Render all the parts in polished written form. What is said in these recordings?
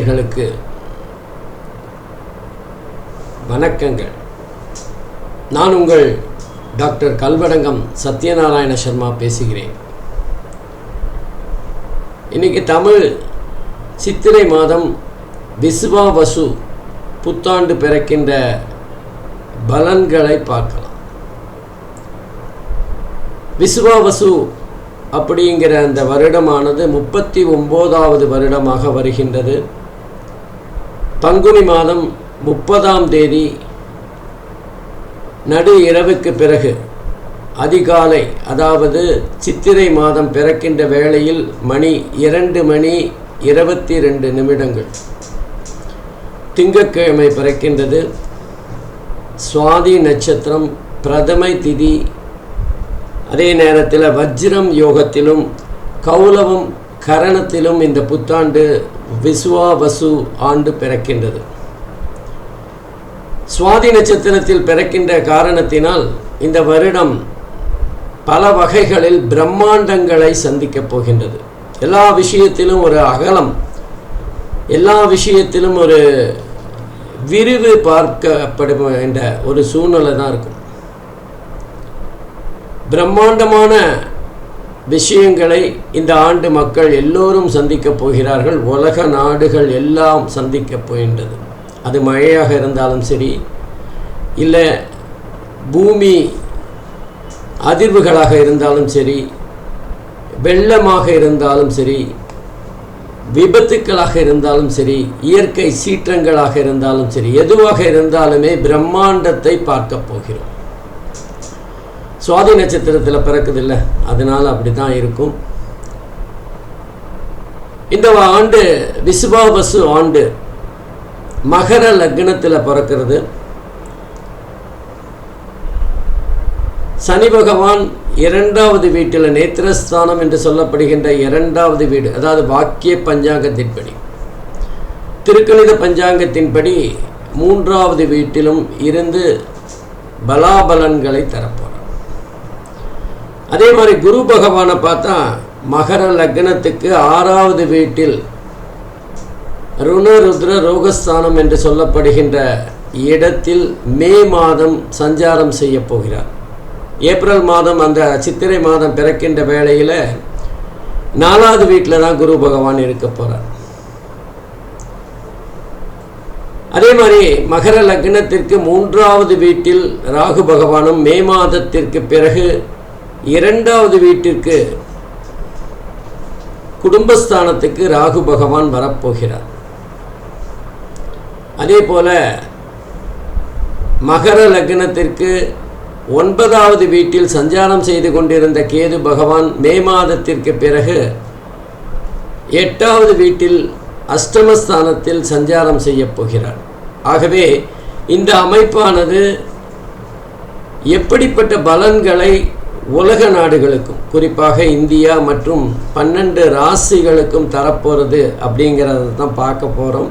நேயர்களுக்கு வணக்கங்கள். நான் உங்கள் டாக்டர் கல்வடங்கம் சத்யநாராயண சர்மா பேசுகிறேன். இன்றைக்கி தமிழ் சித்திரை மாதம் விசுவாவசு புத்தாண்டு பிறக்கின்ற பலன்களை பார்க்கலாம். விசுவாவசு அப்படிங்கிற அந்த வருடமானது 39வது வருடமாக வருகின்றது. பங்குனி மாதம் 30ஆம் தேதி நடு இரவுக்கு பிறகு அதிகாலை, அதாவது சித்திரை மாதம் பிறக்கின்ற வேளையில் மணி 2:22 திங்கட்கிழமை பிறக்கின்றது. சுவாதி நட்சத்திரம், பிரதமை திதி. அதே நேரத்தில் வஜ்ரம் யோகத்திலும் கௌலவம் கரணத்திலும் இந்த புத்தாண்டு விசுவாவசு ஆண்டு பிறக்கின்றது. சுவாதி நட்சத்திரத்தில் பிறக்கின்ற காரணத்தினால் இந்த வருடம் பல வகைகளில் பிரம்மாண்டங்களை சந்திக்கப் போகின்றது. எல்லா விஷயத்திலும் ஒரு அகலம், எல்லா விஷயத்திலும் ஒரு விரிவு பார்க்கப்படும் என்ற ஒரு சூழ்நிலை தான் இருக்கும். பிரம்மாண்டமான விஷயங்களை இந்த ஆண்டு மக்கள் எல்லோரும் சந்திக்கப் போகிறார்கள். உலக நாடுகள் எல்லாம் சந்திக்கப் போகின்றது. அது மழையாக இருந்தாலும் சரி, இல்லை பூமி அதிர்வுகளாக இருந்தாலும் சரி, வெள்ளமாக இருந்தாலும் சரி, விபத்துக்களாக இருந்தாலும் சரி, இயற்கை சீற்றங்களாக இருந்தாலும் சரி, எதுவாக இருந்தாலுமே பிரம்மாண்டத்தை பார்க்க போகிறோம். சுவாதி நட்சத்திரத்தில் பிறக்குதில்லை, அதனால் அப்படி தான் இருக்கும். இந்த ஆண்டு விசுவாவசு ஆண்டு மகர லக்னத்தில் பிறக்கிறது. சனி பகவான் 2வது வீட்டில், நேத்திரஸ்தானம் என்று சொல்லப்படுகின்ற 2வது வீடு, அதாவது வாக்கிய பஞ்சாங்கத்தின்படி, திருக்கணித பஞ்சாங்கத்தின்படி 3வது வீட்டிலும் இருந்து பலாபலன்களை தரப்போம். அதே மாதிரி குரு பகவானை பார்த்தா மகர லக்னத்துக்கு 6வது வீட்டில் ருணருத்ர ரோகஸ்தானம் என்று சொல்லப்படுகின்ற இடத்தில் மே மாதம் சஞ்சாரம் செய்ய போகிறார். ஏப்ரல் மாதம், அந்த சித்திரை மாதம் பிறக்கின்ற வேளையில் 4வது வீட்டில் தான் குரு பகவான் இருக்க போகிறார். அதே மாதிரி மகர லக்னத்திற்கு 3வது வீட்டில் ராகு பகவானும், மே மாதத்திற்கு பிறகு 2வது வீட்டிற்கு குடும்பஸ்தானத்துக்கு ராகு பகவான் வரப்போகிறார். அதே போல மகர லக்னத்திற்கு 9வது வீட்டில் சஞ்சாரம் செய்து கொண்டிருந்த கேது பகவான் மே மாதத்திற்கு பிறகு 8வது வீட்டில் அஷ்டமஸ்தானத்தில் சஞ்சாரம் செய்ய போகிறார். ஆகவே இந்த அமைப்பானது எப்படிப்பட்ட பலன்களை உலக நாடுகளுக்கும், குறிப்பாக இந்தியா மற்றும் 12 ராசிகளுக்கும் தரப்போகிறது அப்படிங்கிறத தான் பார்க்க போகிறோம்.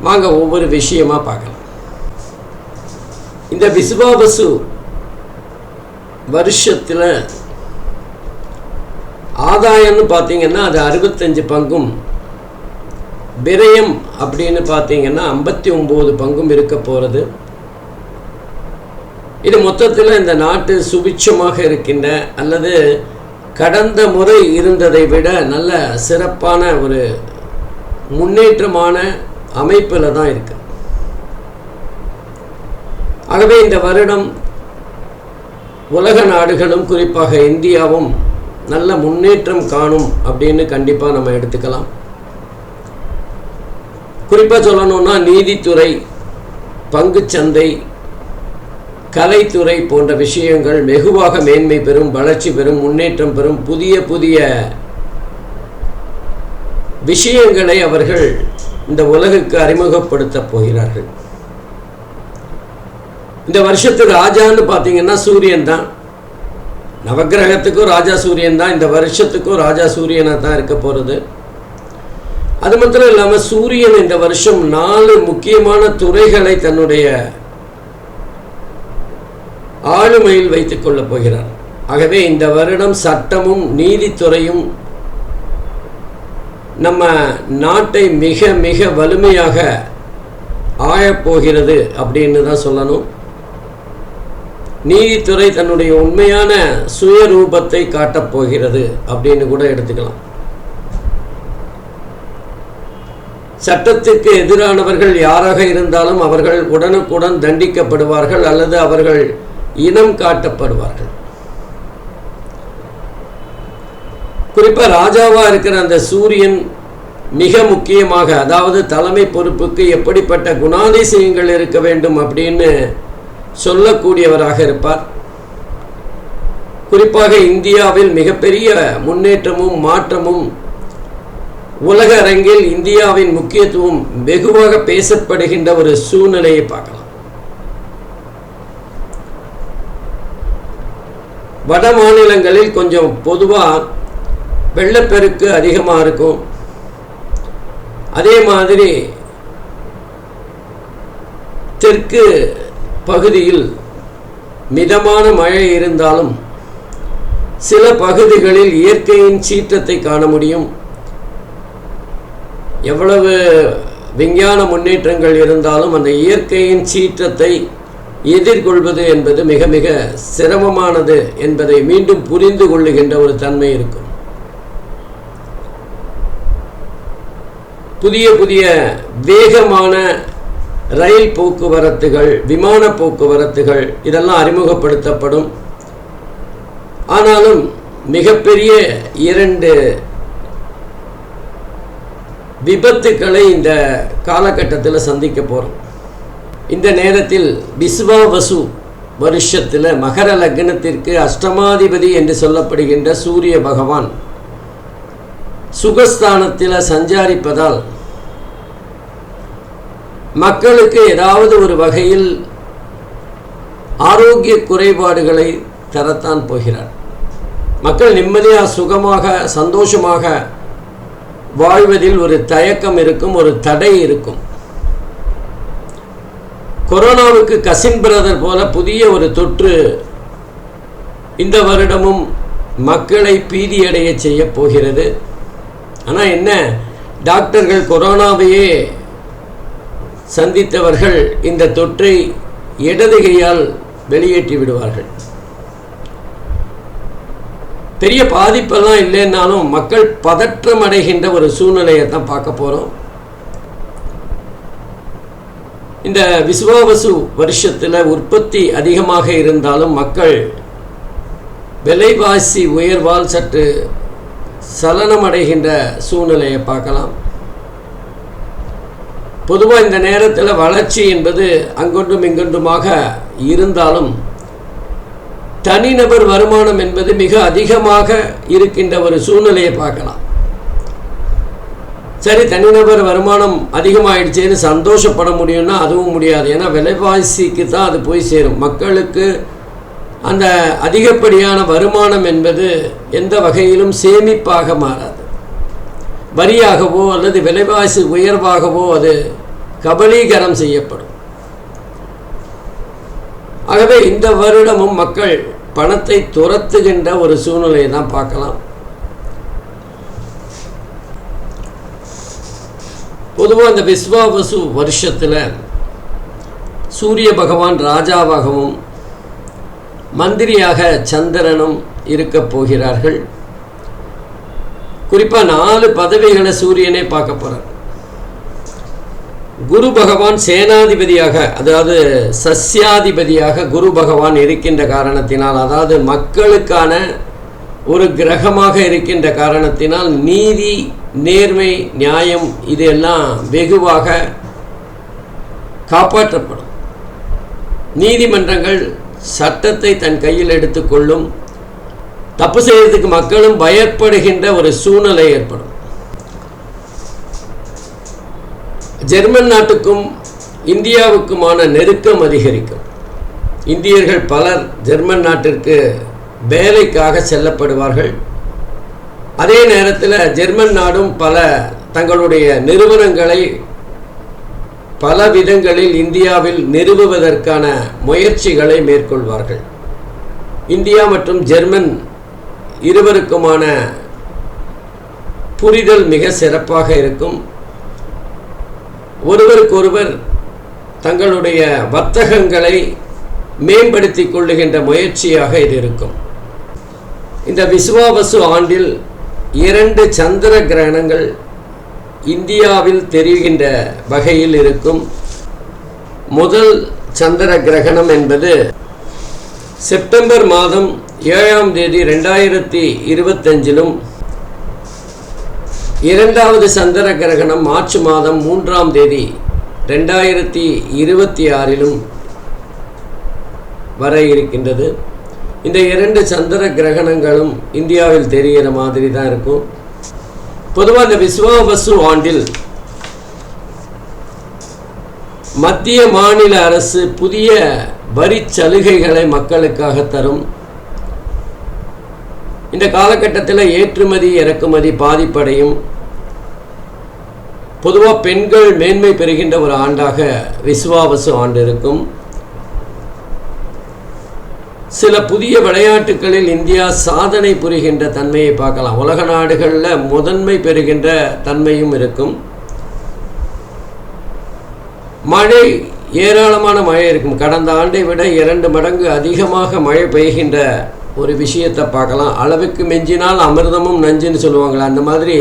வாங்க ஒவ்வொரு விஷயமாக பார்க்கலாம். இந்த விசுவாவசு வருஷத்தில் ஆதாயம்னு பார்த்தீங்கன்னா அது 65 பங்கும், விரயம் அப்படின்னு பார்த்தீங்கன்னா 59 பங்கும் இருக்க போகிறது. இது மொத்தத்தில் இந்த நாட்டு சுபிட்சமாக இருக்கின்ற, அல்லது கடந்த முறை இருந்ததை விட நல்ல சிறப்பான ஒரு முன்னேற்றமான அமைப்பில் தான் இருக்கு. ஆகவே இந்த வருடம் உலக நாடுகளும் குறிப்பாக இந்தியாவும் நல்ல முன்னேற்றம் காணும் அப்படின்னு கண்டிப்பாக நம்ம எடுத்துக்கலாம். குறிப்பாக சொல்லணும்னா நீதித்துறை, பங்குச்சந்தை, கலைத்துறை போன்ற விஷயங்கள் வெகுவாக மேன்மை பெறும், வளர்ச்சி பெறும், முன்னேற்றம் பெறும். புதிய புதிய விஷயங்களை அவர்கள் இந்த உலகுக்கு அறிமுகப்படுத்த போகிறார்கள். இந்த வருஷத்துக்கு ராஜான்னு பார்த்தீங்கன்னா சூரியன் தான். நவகிரகத்துக்கும் ராஜா சூரியன் தான். இந்த வருஷத்துக்கும் ராஜா சூரியனாக தான் இருக்க போகிறது. அது மாத்திரம் இல்லாமல் சூரியன் இந்த வருஷம் 4 முக்கியமான துறைகளை தன்னுடைய ஆளுமையில் வைத்துக் கொள்ளப் போகிறார். ஆகவே இந்த வருடம் சட்டமும் நீதித்துறையும் நம்ம நாட்டை மிக மிக வலிமையாக ஆயப்போகிறது அப்படின்னு தான் சொல்லணும். நீதித்துறை தன்னுடைய உண்மையான சுயரூபத்தை காட்டப்போகிறது அப்படின்னு கூட எடுத்துக்கலாம். சட்டத்திற்கு எதிரானவர்கள் யாராக இருந்தாலும் அவர்கள் உடனுக்குடன் தண்டிக்கப்படுவார்கள் அல்லது அவர்கள் இனம் காட்டப்படுவார்கள். குறிப்பாக ராஜாவாக இருக்கிற அந்த சூரியன் மிக முக்கியமாக, அதாவது தலைமை பொறுப்புக்கு எப்படிப்பட்ட குணாதிசயங்கள் இருக்க வேண்டும் அப்படின்னு சொல்லக்கூடியவராக இருப்பார். குறிப்பாக இந்தியாவில் மிகப்பெரிய முன்னேற்றமும் மாற்றமும், உலக அரங்கில் இந்தியாவின் முக்கியத்துவம் வெகுவாக பேசப்படுகின்ற ஒரு சூழ்நிலையை பார்க்கலாம். வட மாநிலங்களில் கொஞ்சம் பொதுவாக வெள்ளப்பெருக்கு அதிகமாக இருக்கும். அதே மாதிரி தெற்கு பகுதியில் மிதமான மழை இருந்தாலும் சில பகுதிகளில் இயற்கையின் சீற்றத்தை காண முடியும். எவ்வளவு விஞ்ஞான முன்னேற்றங்கள் இருந்தாலும் அந்த இயற்கையின் சீற்றத்தை எதிர்கொள்வது என்பது மிக மிக சிரமமானது என்பதை மீண்டும் புரிந்து கொள்ளுகின்ற ஒரு தன்மை இருக்கும். புதிய புதிய வேகமான ரயில் போக்குவரத்துகள், விமான போக்குவரத்துகள் இதெல்லாம் அறிமுகப்படுத்தப்படும். ஆனாலும் மிகப்பெரிய 2 விபத்துக்களை இந்த காலகட்டத்தில் சந்திக்க போகிறோம். இந்த நேரத்தில் விஸ்வாவசு வருஷத்தில் மகர லக்னத்திற்கு அஷ்டமாதிபதி என்று சொல்லப்படுகின்ற சூரிய பகவான் சுகஸ்தானத்தில் சஞ்சாரிப்பதால் மக்களுக்கு ஏதாவது ஒரு வகையில் ஆரோக்கிய குறைபாடுகளை தரத்தான் போகிறார். மக்கள் நிம்மதியாக சுகமாக சந்தோஷமாக வாழ்வதில் ஒரு தயக்கம் இருக்கும், ஒரு தடை இருக்கும். கொரோனாவுக்கு கசின் பிரதர் போல புதிய ஒரு தொற்று இந்த வருடமும் மக்களை பீதியடைய செய்ய போகிறது. ஆனால் என்ன, டாக்டர்கள் கொரோனாவையே சந்தித்தவர்கள் இந்த தொற்றை இடது கையால் வெளியேற்றி விடுவார்கள். பெரிய பாதிப்பெல்லாம் இல்லைன்னாலும் மக்கள் பதற்றம் அடைகின்ற ஒரு சூழ்நிலையை தான் பார்க்க போகிறோம். இந்த விஸ்வாவசு வருஷத்தில் உற்பத்தி அதிகமாக இருந்தாலும் மக்கள் விலைவாசி உயர்வால் சற்று சலனமடைகின்ற சூழ்நிலையை பார்க்கலாம். பொதுவாக இந்த நேரத்தில் வளர்ச்சி என்பது அங்கொன்றும் இங்கொன்றுமாக இருந்தாலும் தனிநபர் வருமானம் என்பது மிக அதிகமாக இருக்கின்ற ஒரு சூழ்நிலையை பார்க்கலாம். சரி, தனிநபர் வருமானம் அதிகமாகிடுச்சேன்னு சந்தோஷப்பட முடியும்னா அதுவும் முடியாது. ஏன்னா விலைவாசிக்கு தான் அது போய் சேரும். மக்களுக்கு அந்த அதிகப்படியான வருமானம் என்பது எந்த வகையிலும் சேமிப்பாக மாறாது. வரியாகவோ அல்லது விலைவாசி உயர்வாகவோ அது கபலீகரம் செய்யப்படும். ஆகவே இந்த வருடமும் மக்கள் பணத்தை துரத்துகின்ற ஒரு சூழ்நிலையை தான் பார்க்கலாம். பொதுவாக இந்த விஸ்வாவசு வருஷத்தில் சூரிய பகவான் ராஜாவாகவும் மந்திரியாக சந்திரனும் இருக்க போகிறார்கள். குறிப்பாக 4 பதவிகளை சூரியனே பார்க்க போகிறார். குரு பகவான் சேனாதிபதியாக, அதாவது சஸ்யாதிபதியாக குரு பகவான் இருக்கின்ற காரணத்தினால், அதாவது மக்களுக்கான ஒரு கிரகமாக இருக்கின்ற காரணத்தினால் நீதி, நேர்மை, நியாயம் இதெல்லாம் வெகுவாக காப்பாற்றப்படும். நீதிமன்றங்கள் சட்டத்தை தன் கையில் எடுத்துக்கொள்ளும். தப்பு செய்யறதுக்கு மக்களும் பயப்படுகின்ற ஒரு சூழ்நிலை ஏற்படும். ஜெர்மன் நாட்டுக்கும் இந்தியாவுக்குமான நெருக்கம் அதிகரிக்கும். இந்தியர்கள் பலர் ஜெர்மன் நாட்டிற்கு வேலைக்காக செல்லப்படுவார்கள். அதே நேரத்தில் ஜெர்மன் நாடும் பல தங்களுடைய நிறுவனங்களை பல விதங்களில் இந்தியாவில் நிறுவுவதற்கான முயற்சிகளை மேற்கொள்வார்கள். இந்தியா மற்றும் ஜெர்மன் இருவருக்குமான புரிதல் மிக சிறப்பாக இருக்கும். ஒருவருக்கொருவர் தங்களுடைய வர்த்தகங்களை மேம்படுத்திக் கொள்ளுகின்ற முயற்சியாக இது இருக்கும். இந்த விசுவாவசு ஆண்டில் 2 சந்திர கிரகணங்கள் இந்தியாவில் தெரிகின்ற வகையில் இருக்கும். முதல் சந்திர கிரகணம் என்பது செப்டம்பர் மாதம் 7ஆம் தேதி 2025 இரண்டாவது சந்திர கிரகணம் மார்ச் மாதம் 3ஆம் தேதி 2026 வர இருக்கின்றது. இந்த 2 சந்திர கிரகணங்களும் இந்தியாவில் தெரிகிற மாதிரி தான் இருக்கும். பொதுவாக இந்த விஸ்வாவசு ஆண்டில் மத்திய மாநில அரசு புதிய வரி சலுகைகளை மக்களுக்காக தரும். இந்த காலகட்டத்தில் ஏற்றுமதி இறக்குமதி பாதிப்படையும். பொதுவாக பெண்கள் மேன்மை பெறுகின்ற ஒரு ஆண்டாக விஸ்வாவசு ஆண்டு இருக்கும். சில புதிய விளையாட்டுகளில் இந்தியா சாதனை புரிகின்ற தன்மையை பார்க்கலாம். உலக நாடுகளில் முதன்மை பெறுகின்ற தன்மையும் இருக்கும். மழை, ஏராளமான மழை இருக்கும். கடந்த ஆண்டை விட 2 மடங்கு அதிகமாக மழை பெய்கின்ற ஒரு விஷயத்தை பார்க்கலாம். அளவுக்கு மிஞ்சினால் அமிர்தமும் நஞ்சுன்னு சொல்லுவாங்களே, அந்த மாதிரி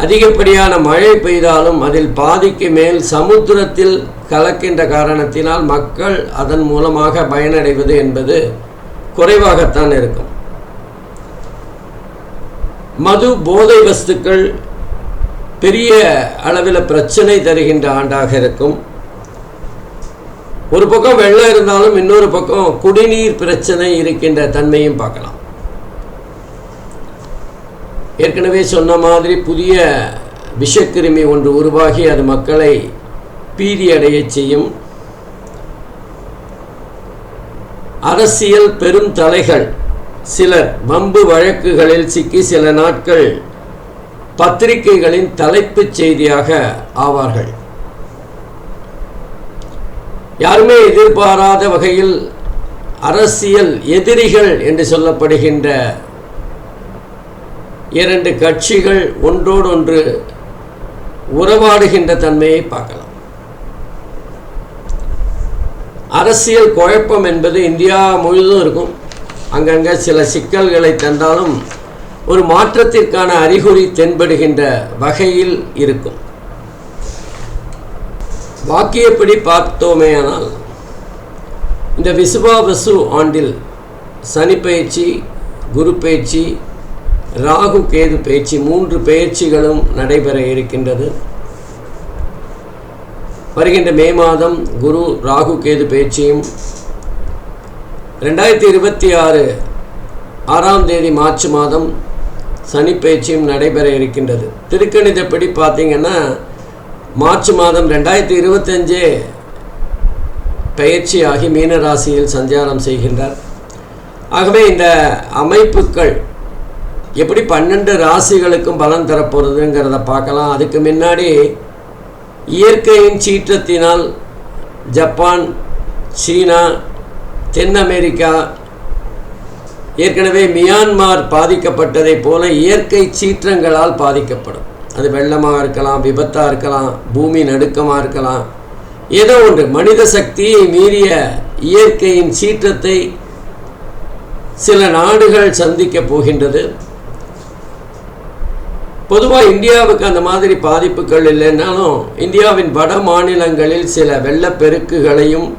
அதிகப்படியான மழை பெய்தாலும் அதில் பாதிக்கு மேல் சமுத்திரத்தில் கலக்கின்ற காரணத்தினால் மக்கள் அதன் மூலமாக பயனடைவது என்பது குறைவாகத்தான் இருக்கும். மது, போதை வஸ்துக்கள் பெரிய அளவில் பிரச்சனை தருகின்ற ஆண்டாக இருக்கும். ஒரு பக்கம் வெள்ளம் இருந்தாலும் இன்னொரு பக்கம் குடிநீர் பிரச்சனை இருக்கின்ற தன்மையும் பார்க்கலாம். ஏற்கனவே சொன்ன மாதிரி புதிய விஷக்கிருமி ஒன்று உருவாகி அது மக்களை பீதியடைய செய்யும். அரசியல் பெரும் தலைகள் சிலர் வம்பு வழக்குகளில் சிக்கி சில நாட்கள் பத்திரிகைகளின் தலைப்புச் செய்தியாக ஆவார்கள். யாருமே எதிர்பாராத வகையில் அரசியல் எதிரிகள் என்று சொல்லப்படுகின்ற 2 கட்சிகள் ஒன்றோடொன்று உறவாடுகின்ற தன்மையை பார்க்கலாம். அரசியல் குழப்பம் என்பது இந்தியா முழுவதும் இருக்கும். அங்கங்கே சில சிக்கல்களை தந்தாலும் ஒரு மாற்றத்திற்கான அறிகுறி தென்படுகின்ற வகையில் இருக்கும். வாக்கியப்படி பார்த்தோமேயானால் இந்த விசுவாவசு ஆண்டில் சனி பயிற்சி, குரு பயிற்சி, ராகு கேது பயிற்சி 3 பயிற்சிகளும் நடைபெற இருக்கின்றது. வருகின்ற மே மாதம் குரு ராகு கேது பயிற்சியும், 2026 6ஆம் தேதி மார்ச் மாதம் சனி பயிற்சியும் நடைபெற இருக்கின்றது. திருக்கணிதப்படி பார்த்தீங்கன்னா மார்ச் மாதம் 2025 பயிற்சியாகி மீன ராசியில் சஞ்சாரம் செய்கின்றார். ஆகவே இந்த அமைப்புகள் எப்படி 12 ராசிகளுக்கும் பலன் தரப்போகிறதுங்கிறத பார்க்கலாம். அதுக்கு முன்னாடி இயற்கையின் சீற்றத்தினால் ஜப்பான், சீனா, தென் அமெரிக்கா, ஏற்கனவே மியான்மார் பாதிக்கப்பட்டதை போல இயற்கை சீற்றங்களால் பாதிக்கப்படும். அது வெள்ளமாக இருக்கலாம், விபத்தாக இருக்கலாம், பூமி நடுக்கமாக இருக்கலாம், ஏதோ ஒன்று. மனித சக்தியை மீறிய இயற்கையின் சீற்றத்தை சில நாடுகள் சந்திக்கப் போகின்றது. பொதுவாக இந்தியாவுக்கு அந்த மாதிரி பாதிப்புகள் இல்லைன்னாலும் இந்தியாவின் வட மாநிலங்களில் சில வெள்ளப்பெருக்குகளையும்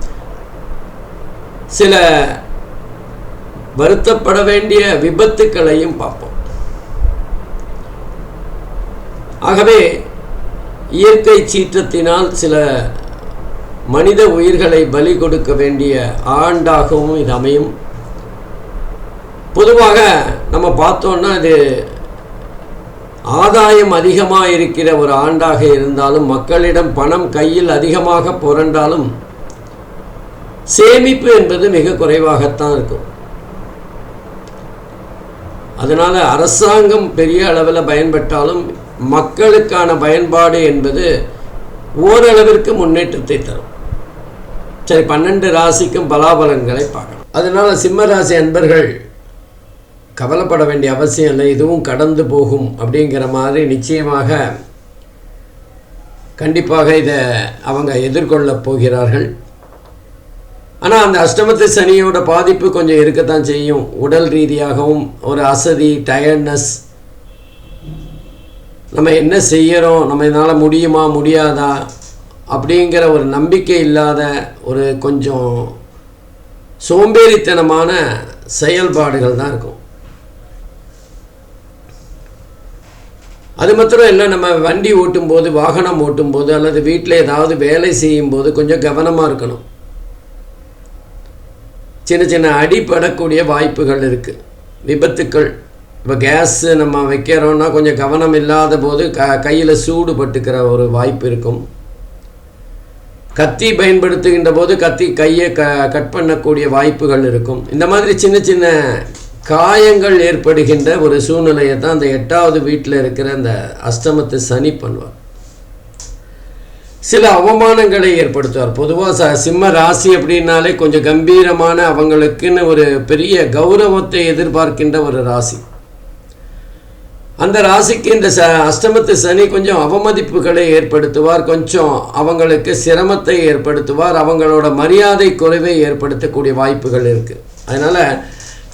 சில வருத்தப்பட வேண்டிய விபத்துக்களையும் பார்ப்போம். ஆகவே இயற்கை சீற்றத்தினால் சில மனித உயிர்களை பலி கொடுக்க வேண்டிய ஆண்டாகவும் இது அமையும். பொதுவாக நம்ம பார்த்தோன்னா இது ஆதாயம் அதிகமாக இருக்கிற ஒரு ஆண்டாக இருந்தாலும், மக்களிடம் பணம் கையில் அதிகமாக புரண்டாலும் சேமிப்பு என்பது மிக குறைவாகத்தான் இருக்கும். அதனால் அரசாங்கம் பெரிய அளவில் பயன்பட்டாலும் மக்களுக்கான பயன்பாடு என்பது ஓரளவிற்கு முன்னேற்றத்தை தரும். சரி, 12 ராசிக்கும் பலாபலன்களை பார்க்கலாம். அதனால் சிம்ம ராசி அன்பர்கள் கவலைப்பட வேண்டிய அவசியம் இல்லை, இதுவும் கடந்து போகும் அப்படிங்கிற மாதிரி நிச்சயமாக கண்டிப்பாக இதை அவங்க எதிர்கொள்ளப் போகிறார்கள். ஆனால் அந்த அஷ்டமத்து சனியோட பாதிப்பு கொஞ்சம் இருக்கத்தான் செய்யும். உடல் ரீதியாகவும் ஒரு அசதி, டயர்ட்னஸ், நம்ம என்ன செய்கிறோம், நம்ம இதனால் முடியுமா முடியாதா அப்படிங்கிற ஒரு நம்பிக்கை இல்லாத ஒரு கொஞ்சம் சோம்பேறித்தனமான செயல்பாடுகள் தான் இருக்கும். அது மாத்திரம் இல்லை, நம்ம வண்டி ஓட்டும்போது, வாகனம் ஓட்டும்போது அல்லது வீட்டில் ஏதாவது வேலை செய்யும்போது கொஞ்சம் கவனமாக இருக்கணும். சின்ன சின்ன அடிபடக்கூடிய வாய்ப்புகள் இருக்குது, விபத்துக்கள். இப்போ கேஸு நம்ம வைக்கிறோன்னா கொஞ்சம் கவனம் இல்லாத போது கையில் சூடு பட்டுக்கிற ஒரு வாய்ப்பு இருக்கும். கத்தி பயன்படுத்துகின்ற போது கையை கட் பண்ணக்கூடிய வாய்ப்புகள் இருக்கும். இந்த மாதிரி சின்ன சின்ன காயங்கள் ஏற்படுகின்ற ஒரு சூழ்நிலையை தான் அந்த 8வது வீட்டில் இருக்கிற அந்த அஷ்டமத்து சனி பண்ணுவார். சில அவமானங்களை ஏற்படுத்துவார். பொதுவாக சிம்ம ராசி அப்படின்னாலே கொஞ்சம் கம்பீரமான, அவங்களுக்குன்னு ஒரு பெரிய கௌரவத்தை எதிர்பார்க்கின்ற ஒரு ராசி. அந்த ராசிக்கு இந்த அஷ்டமத்து சனி கொஞ்சம் அவமதிப்புகளை ஏற்படுத்துவார், கொஞ்சம் அவங்களுக்கு சிரமத்தை ஏற்படுத்துவார், அவங்களோட மரியாதை குறைவை ஏற்படுத்தக்கூடிய வாய்ப்புகள் இருக்குது. அதனால்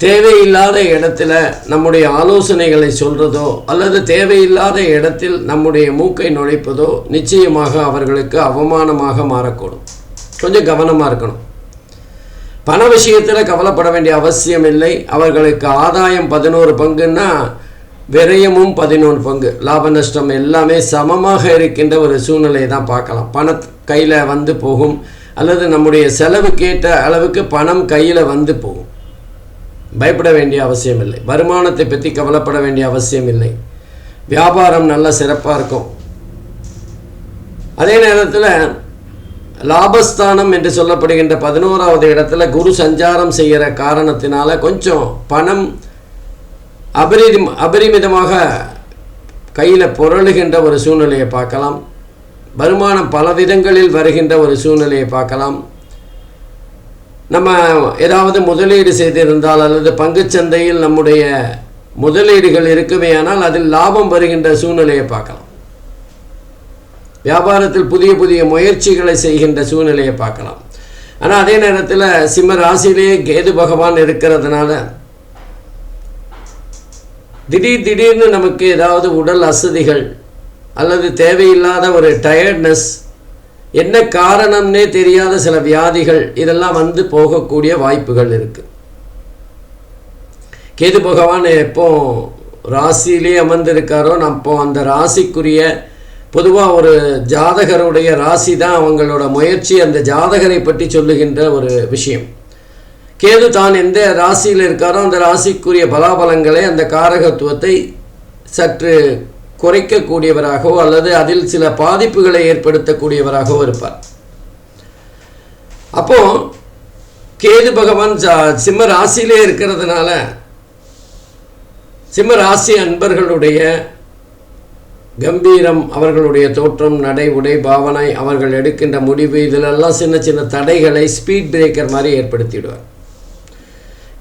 தேவையில்லாத இடத்துல நம்முடைய ஆலோசனைகளை சொல்கிறதோ அல்லது தேவையில்லாத இடத்தில் நம்முடைய மூக்கை நுழைப்பதோ நிச்சயமாக அவர்களுக்கு அவமானமாக மாறக்கூடும். கொஞ்சம் கவனமாக இருக்கணும். பண விஷயத்தில் கவலைப்பட வேண்டிய அவசியம் இல்லை. அவர்களுக்கு ஆதாயம் 11 பங்குன்னா விரயமும் 11 பங்கு, லாப நஷ்டம் எல்லாமே சமமாக இருக்கின்ற ஒரு சூழ்நிலையை தான் பார்க்கலாம். பணம் கையில் வந்து போகும் அல்லது நம்முடைய செலவுக்கேற்ற அளவுக்கு பணம் கையில் வந்து போகும். பயப்பட வேண்டிய அவசியம் இல்லை. வருமானத்தை பற்றி கவலைப்பட வேண்டிய அவசியம் இல்லை. வியாபாரம் நல்ல சிறப்பாக இருக்கும். அதே நேரத்தில் லாபஸ்தானம் என்று சொல்லப்படுகின்ற 11வது இடத்துல குரு சஞ்சாரம் செய்கிற காரணத்தினால கொஞ்சம் பணம் அபரிமிதமாக கையில் புரளுகின்ற ஒரு சூழ்நிலையை பார்க்கலாம். வருமானம் பல விதங்களில் வருகின்ற ஒரு சூழ்நிலையை பார்க்கலாம். நம்ம ஏதாவது முதலீடு செய்திருந்தால் அல்லது பங்குச்சந்தையில் நம்முடைய முதலீடுகள் இருக்குமேயானால் அதில் லாபம் வருகின்ற சூழ்நிலையை பார்க்கலாம். வியாபாரத்தில் புதிய புதிய முயற்சிகளை செய்கின்ற சூழ்நிலையை பார்க்கலாம். ஆனால் அதே நேரத்தில் சிம்ம ராசியிலேயே கேது பகவான் இருக்கிறதுனால திடீர்னு நமக்கு ஏதாவது உடல் அசதிகள் அல்லது தேவையில்லாத ஒரு டயர்ட்னஸ், என்ன காரணம்னே தெரியாத சில வியாதிகள், இதெல்லாம் வந்து போகக்கூடிய வாய்ப்புகள் இருக்குது. கேது பகவான் எப்போ ராசியிலே அமர்ந்திருக்காரோ அப்போ அந்த ராசிக்குரிய பொதுவாக ஒரு ஜாதகருடைய ராசி தான் அவங்களோட முயற்சி, அந்த ஜாதகரை பற்றி சொல்லுகின்ற ஒரு விஷயம். கேது தான் எந்த ராசியில் இருக்காரோ அந்த ராசிக்குரிய பலாபலங்களை, அந்த காரகத்துவத்தை சற்று குறைக்கக்கூடியவராகவோ அல்லது அதில் சில பாதிப்புகளை ஏற்படுத்தக்கூடியவராகவோ இருப்பார். அப்போ கேது பகவான் சிம்ம ராசியிலே இருக்கிறதுனால சிம்ம ராசி அன்பர்களுடைய கம்பீரம், அவர்களுடைய தோற்றம், நடை, உடை, பாவனை, அவர்கள் எடுக்கின்ற முடிவு, இதிலெல்லாம் சின்ன சின்ன தடைகளை ஸ்பீட் பிரேக்கர் மாதிரி ஏற்படுத்திவிடுவார்.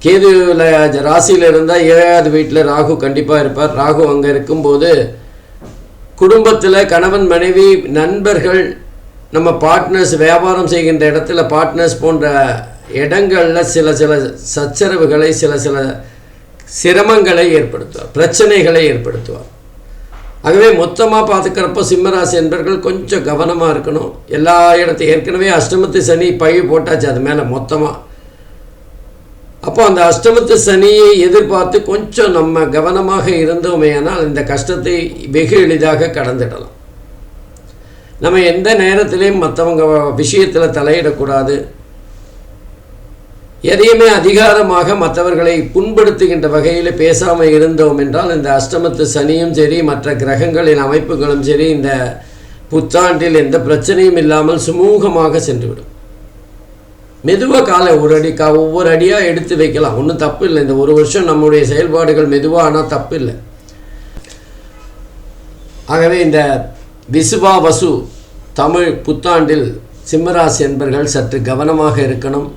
கேதுவில் ராசியில் இருந்தால் 7வது வீட்டில் ராகு கண்டிப்பாக இருப்பார். ராகு அங்கே இருக்கும்போது குடும்பத்தில் கணவன், மனைவி, நண்பர்கள், நம்ம பார்ட்னர்ஸ், வியாபாரம் செய்கின்ற இடத்துல பார்ட்னர்ஸ் போன்ற இடங்களில் சில சச்சரவுகளை, சில சிரமங்களை ஏற்படுத்துவார், பிரச்சனைகளை ஏற்படுத்துவார். ஆகவே மொத்தமாக பார்த்துக்கிறப்போ சிம்மராசி என்பர்கள் கொஞ்சம் கவனமாக இருக்கணும். எல்லா இடத்தையும் ஏற்கனவே அஷ்டமத்து சனி பழி போட்டாச்சு அது மேலே மொத்தமாக. அப்போ அந்த அஷ்டமத்து சனியை எதிர்பார்த்து கொஞ்சம் நம்ம கவனமாக இருந்தோமேயானால் இந்த கஷ்டத்தை வெகு எளிதாக கடந்துடலாம். நம்ம எந்த நேரத்திலையும் மற்றவங்க விஷயத்தில் தலையிடக்கூடாது. எதையுமே அதிகாரமாக மற்றவர்களை புண்படுத்துகின்ற வகையில் பேசாமல் இருந்தோம் என்றால் இந்த அஷ்டமத்து சனியும் சரி, மற்ற கிரகங்களின் அமைப்புகளும் சரி, இந்த புத்தாண்டில் எந்த பிரச்சனையும் இல்லாமல் சுமூகமாக சென்றுவிடும். மெதுவாக ஒவ்வொரு அடியாக எடுத்து வைக்கலாம், ஒன்றும் தப்பு இல்லை. இந்த ஒரு வருஷம் நம்முடைய செயல்பாடுகள் மெதுவாக ஆனால் தப்பு இல்லை. ஆகவே இந்த விசுவாவசு தமிழ் புத்தாண்டில் சிம்மராசி என்பர்கள் சற்று கவனமாக இருக்கணும்.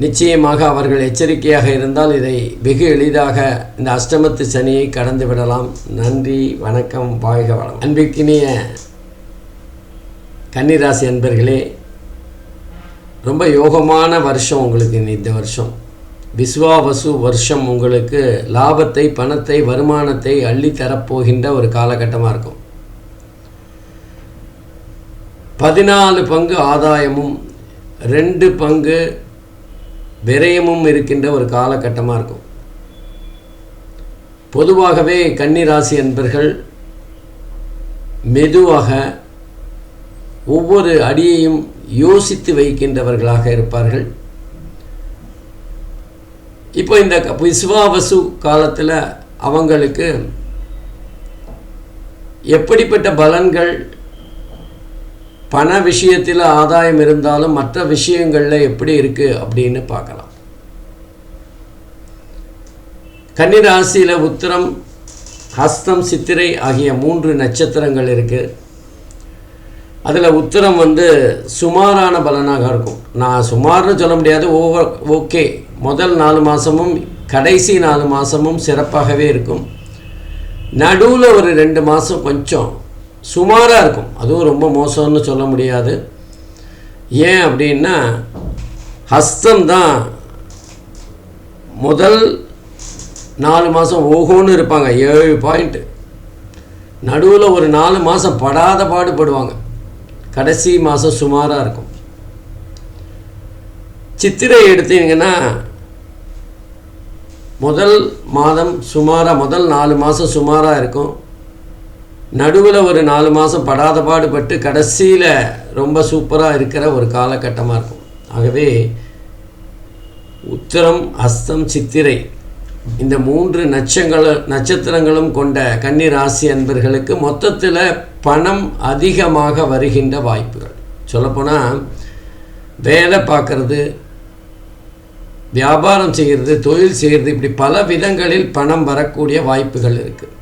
நிச்சயமாக அவர்கள் எச்சரிக்கையாக இருந்தால் இதை வெகு எளிதாக இந்த அஷ்டமத்து சனியை கடந்து விடலாம். நன்றி, வணக்கம், வாழ்க வளம். அன்பிற்கினிய கன்னிராசி அன்பர்களே, ரொம்ப யோகமான வருஷம் உங்களுக்கு இந்த வருஷம். விஸ்வாவசு வருஷம் உங்களுக்கு லாபத்தை, பணத்தை, வருமானத்தை அள்ளித்தரப்போகின்ற ஒரு காலகட்டமாக இருக்கும். 14 பங்கு ஆதாயமும் 2 பங்கு விரயமும் இருக்கின்ற ஒரு காலகட்டமாக இருக்கும். பொதுவாகவே கன்னிராசி அன்பர்கள் மெதுவாக ஒவ்வொரு அடியையும் யோசித்து வைக்கின்றவர்களாக இருப்பார்கள். இப்போ இந்த விஸ்வாவசு காலத்தில் அவங்களுக்கு எப்படிப்பட்ட பலன்கள், பண விஷயத்தில் ஆதாயம் இருந்தாலும் மற்ற விஷயங்களில் எப்படி இருக்குது அப்படின்னு பார்க்கலாம். கன்னிராசியில் உத்திரம், ஹஸ்தம், சித்திரை ஆகிய 3 நட்சத்திரங்கள் இருக்குது. அதில் உத்திரம் சுமாரான பலனாக இருக்கும். நான் சுமார்னு சொல்ல முடியாது, ஓகே. முதல் 4 மாதமும் கடைசி 4 மாதமும் சிறப்பாகவே இருக்கும். நடுவில் ஒரு 2 மாதம் கொஞ்சம் சுமாராக இருக்கும். அதுவும் ரொம்ப மோசம்னு சொல்ல முடியாது. ஏன் அப்படின்னா ஹஸ்தம் தான் முதல் 4 மாதம் ஓஹோன்னு இருப்பாங்க, 7 பாயிண்ட்டு. நடுவில் ஒரு 4 மாதம் படாத பாடுபடுவாங்க. கடைசி மாதம் சுமாராக இருக்கும். சித்திரை எடுத்தீங்கன்னா முதல் மாதம் சுமாராக, முதல் 4 மாதம் சுமாராக இருக்கும். நடுவில் ஒரு 4 மாதம் படாத பாடுபட்டு கடைசியில் ரொம்ப சூப்பராக இருக்கிற ஒரு காலகட்டமாக இருக்கும். ஆகவே உத்திரம், ஹஸ்தம், சித்திரை இந்த 3 நட்சத்திரங்களும் கொண்ட கன்னி ராசி அன்பர்களுக்கு மொத்தத்தில் பணம் அதிகமாக வருகின்ற வாய்ப்புகள். சொல்லப்போனால் வேலை பார்க்குறது, வியாபாரம் செய்கிறது, தொழில் செய்கிறது, இப்படி பல விதங்களில் பணம் வரக்கூடிய வாய்ப்புகள் இருக்குது.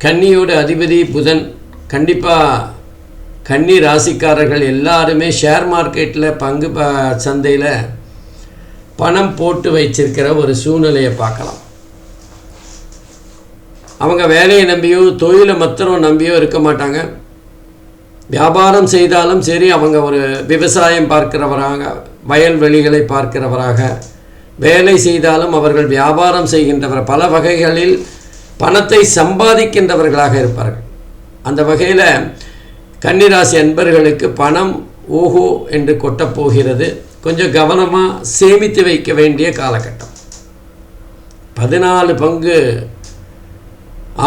கன்னியோட அதிபதி புதன். கண்டிப்பாக கன்னி ராசிக்காரர்கள் எல்லாருமே ஷேர் மார்க்கெட்டில், பங்கு சந்தையில் பணம் போட்டு வச்சிருக்கிற ஒரு சூழ்நிலையை பார்க்கலாம். அவங்க வேலையை நம்பியோ தொழிலை மாத்திரம் நம்பியோ இருக்க மாட்டாங்க. வியாபாரம் செய்தாலும் சரி, அவங்க ஒரு விவசாயம் பார்க்கிறவராக, வயல்வெளிகளை பார்க்கிறவராக, வேலை செய்தாலும் அவர்கள் வியாபாரம் செய்கின்றவர், பல வகைகளில் பணத்தை சம்பாதிக்கின்றவர்களாக இருப்பார்கள். அந்த வகையில் கன்னிராசி அன்பர்களுக்கு பணம் ஓஹோ என்று கொட்டப்போகிறது. கொஞ்சம் கவனமாக சேமித்து வைக்க வேண்டிய காலகட்டம். 14 பங்கு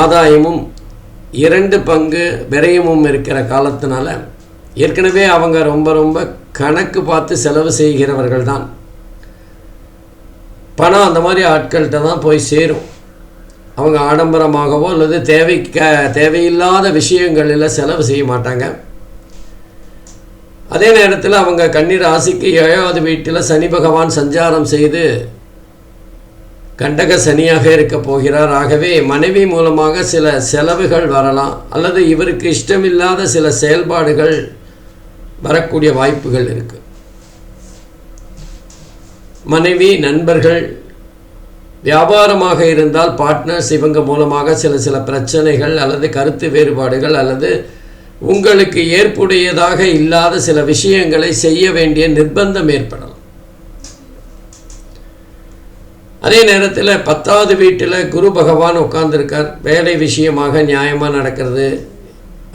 ஆதாயமும் 2 பங்கு விரயமும் இருக்கிற காலத்தினால ஏற்கனவே அவங்க ரொம்ப ரொம்ப கணக்கு பார்த்து செலவு செய்கிறவர்கள் தான். பணம் அந்த மாதிரி ஆட்கள்கிட்ட தான் போய் சேரும். அவங்க ஆடம்பரமாகவோ அல்லது தேவையில்லாத விஷயங்களில் செலவு செய்ய மாட்டாங்க. அதே நேரத்தில் அவங்க கன்னி ராசிக்கு 7வது வீட்டில் சனி பகவான் சஞ்சாரம் செய்து கண்டக சனியாக இருக்க போகிறார். ஆகவே மனைவி மூலமாக சில செலவுகள் வரலாம், அல்லது இவருக்கு இஷ்டமில்லாத சில செயல்பாடுகள் வரக்கூடிய வாய்ப்புகள் இருக்குது. மனைவி, நண்பர்கள், வியாபாரமாக இருந்தால் பார்ட்னர்ஸ், இவங்க மூலமாக சில பிரச்சனைகள் அல்லது கருத்து வேறுபாடுகள் அல்லது உங்களுக்கு ஏற்புடையதாக இல்லாத சில விஷயங்களை செய்ய வேண்டிய நிர்பந்தம் ஏற்படலாம். அதே நேரத்தில் 10வது வீட்டில் குரு பகவான் உட்கார்ந்துருக்கார். வேலை விஷயமாக நியாயமாக நடக்கிறது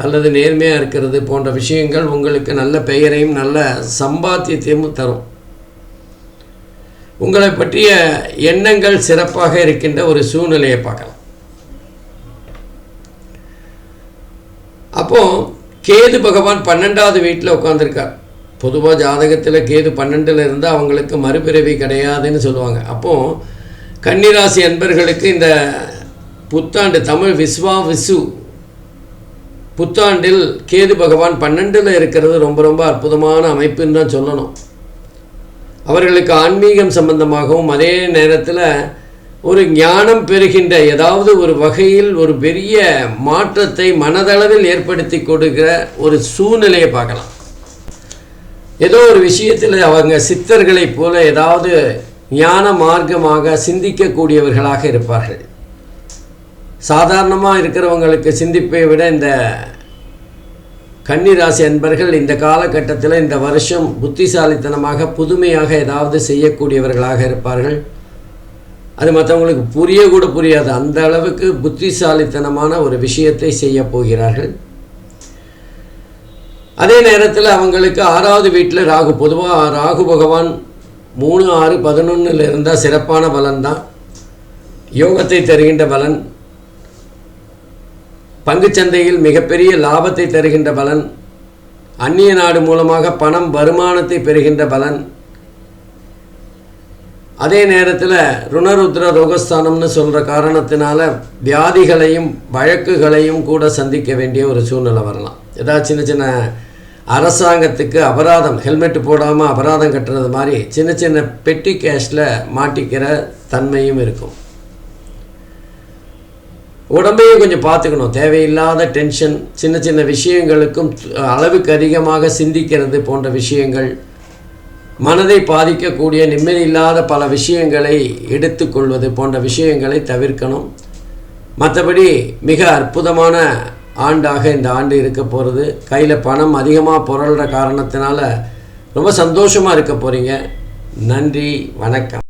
அல்லது நேர்மையாக இருக்கிறது போன்ற விஷயங்கள் உங்களுக்கு நல்ல பெயரையும் நல்ல சம்பாத்தியத்தையும் தரும். உங்களை பற்றிய எண்ணங்கள் சிறப்பாக இருக்கின்ற ஒரு சூழ்நிலையை பார்க்கலாம். அப்போது கேது பகவான் 12வது வீட்டில் உட்காந்துருக்கார். பொதுவாக ஜாதகத்தில் கேது 12ல் இருந்தால் அவங்களுக்கு மறுபிறவி கிடையாதுன்னு சொல்லுவாங்க. அப்போது கன்னிராசி அன்பர்களுக்கு இந்த புத்தாண்டு, தமிழ் விஸ்வாவிசு புத்தாண்டில் கேது பகவான் 12ல் இருக்கிறது ரொம்ப ரொம்ப அற்புதமான அமைப்புன்னு தான் சொல்லணும். அவர்களுக்கு ஆன்மீகம் சம்பந்தமாகவும் அதே நேரத்தில் ஒரு ஞானம் பெறுகின்ற ஏதாவது ஒரு வகையில் ஒரு பெரிய மாற்றத்தை மனதளவில் ஏற்படுத்தி கொடுக்கிற ஒரு சூழ்நிலையை பார்க்கலாம். ஏதோ ஒரு விஷயத்தில் அவங்க சித்தர்களைப் போல ஏதாவது ஞான மார்க்கமாக சிந்திக்கக்கூடியவர்களாக இருப்பார்கள். சாதாரணமாக இருக்கிறவங்களுக்கு சிந்திப்பை விட இந்த கன்னிராசி அன்பர்கள் இந்த காலகட்டத்தில் இந்த வருஷம் புத்திசாலித்தனமாக புதுமையாக ஏதாவது செய்யக்கூடியவர்களாக இருப்பார்கள். அது மற்றவங்களுக்கு கூட புரியாது, அந்த அளவுக்கு புத்திசாலித்தனமான ஒரு விஷயத்தை செய்ய போகிறார்கள். அதே நேரத்தில் அவங்களுக்கு 6வது வீட்டில் ராகு. பொதுவாக ராகு பகவான் 3, 6, 11 இருந்தால் சிறப்பான பலன்தான். யோகத்தை தருகின்ற பலன், பங்குச்சந்தையில் மிகப்பெரிய லாபத்தை தருகின்ற பலன், அந்நிய நாடு மூலமாக பணம் வருமானத்தை பெறுகின்ற பலன். அதே நேரத்தில் ருணருத்ர ரோகஸ்தானம்னு சொல்கிற காரணத்தினால வியாதிகளையும் வழக்குகளையும் கூட சந்திக்க வேண்டிய ஒரு சூழ்நிலை வரலாம். ஏதாவது சின்ன சின்ன அரசாங்கத்துக்கு அபராதம், ஹெல்மெட் போடாமல் அபராதம் கட்டுறது மாதிரி சின்ன சின்ன பெட்டி கேஷில் மாட்டிக்கிற தன்மையும் இருக்கும். உடம்பையும் கொஞ்சம் பார்த்துக்கணும். தேவையில்லாத டென்ஷன், சின்ன சின்ன விஷயங்களுக்கும் அளவுக்கு அதிகமாக சிந்திக்கிறது போன்ற விஷயங்கள், மனதை பாதிக்கக்கூடிய நிம்மதி இல்லாத பல விஷயங்களை எடுத்துக்கொள்வது போன்ற விஷயங்களை தவிர்க்கணும். மற்றபடி மிக அற்புதமான ஆண்டாக இந்த ஆண்டு இருக்க போகிறது. கையில் பணம் அதிகமாக புரள்கிற காரணத்தினால ரொம்ப சந்தோஷமாக இருக்க போகிறீங்க. நன்றி, வணக்கம்.